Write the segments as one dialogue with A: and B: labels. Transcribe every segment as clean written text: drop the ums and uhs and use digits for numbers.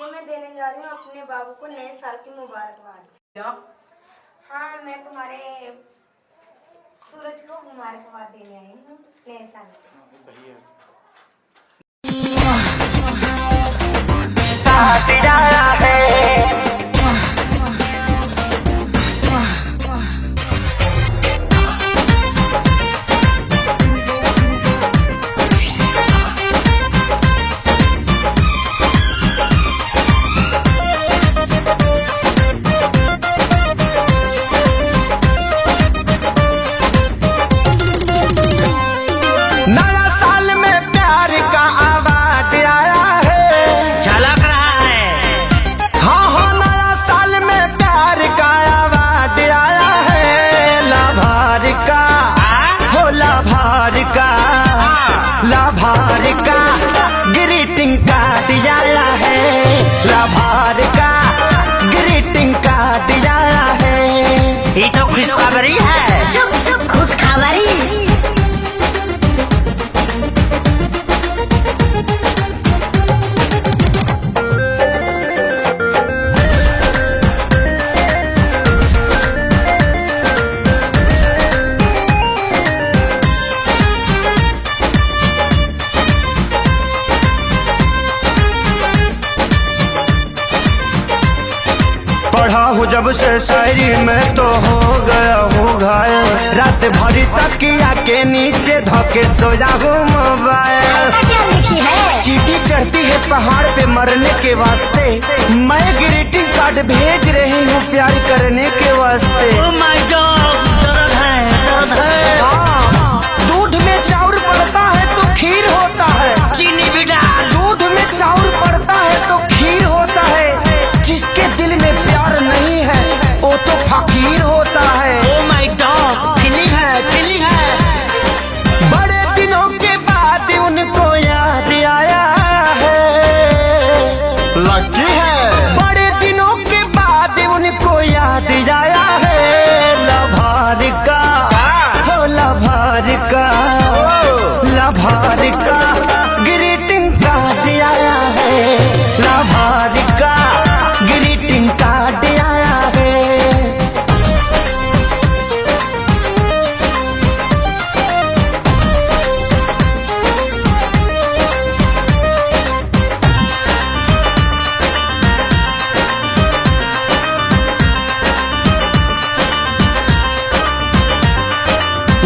A: ये मैं देने जा रही हूँ अपने बाबू को नए साल की मुबारकबाद।
B: क्या?
A: हाँ, मैं तुम्हारे सूरज को मुबारकबाद देने आई हूँ नए साल की।
C: नया साल में प्यार का आवाज आया है, झलक रहा है। हाँ हाँ, नया साल में प्यार का आवाज आया है। लाभार का हो लाभार का, लाभार का ग्रीटिंग कार्ड आया है। लाभार का ग्रीटिंग कार्ड आया है। ये तो खुशखबरी है।
D: चुप चुप, खुशखबरी।
C: पढ़ा हूँ जब से शायरी में तो हो गया हूँ घायल। रात भरी तकिया के नीचे धोके सोया हूँ मोबाइल।
D: क्या लिखी है?
C: चीटी चढ़ती है पहाड़ पे मरने के वास्ते। मैं ग्रीटिंग कार्ड भेज रही हूँ प्यार करने के वास्ते।
B: Oh my God, दर्द है, दर्द है।
C: हाँ, दूध में चाउर पड़ता है तो खीर होता है।
B: चीनी भी डाल।
C: दूध में चाउर पड़ता है तो खीर होता है। जिसके दिल में प्यार नहीं है वो तो फकीर होता है।
B: Oh my God, फीलिंग है, फीलिंग है।
C: बड़े दिनों के बाद उनको याद आया है।
B: लकी है।
C: बड़े दिनों के बाद उनको याद आया है। लाभार का हो लाभार का, लाभार का ग्रीटिंग कार्ड आया है। लाभार का ग्रीटिंग कार्ड आया है।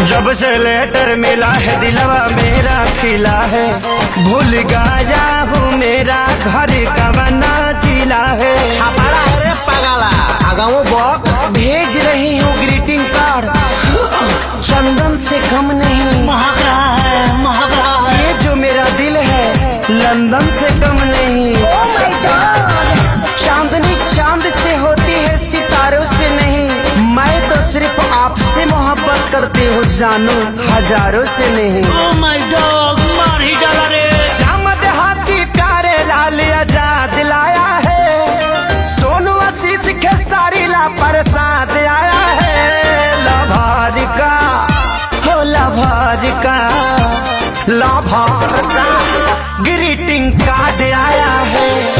C: जब से लेटर मिला है दिलवा मेरा खिला है। भूल गया हूँ मेरा घर का बना जिला है।
B: छापाड़ा है रे पगला, आगाओ बॉक।
C: भेज रही हूँ ग्रीटिंग कार्ड, चंदन से कम नहीं।
B: महक रहा है, महक रहा है।
C: ये जो मेरा दिल है लंदन से कम नहीं।
D: Oh my God!
C: चांदनी चांद से होती है सितारों से नहीं। मैं तो सिर्फ आपसे मोहब्बत करती हूँ जानू, हजारों से नहीं।
B: Oh my God, मार ही डाला रे।
C: रामद हाथी प्यारे लाल आजाद लाया है। सोनू आशीष के सारी ला प्रसाद आया है। लाभार का हो लाभार का, लाभार का ग्रीटिंग कार्ड आया है।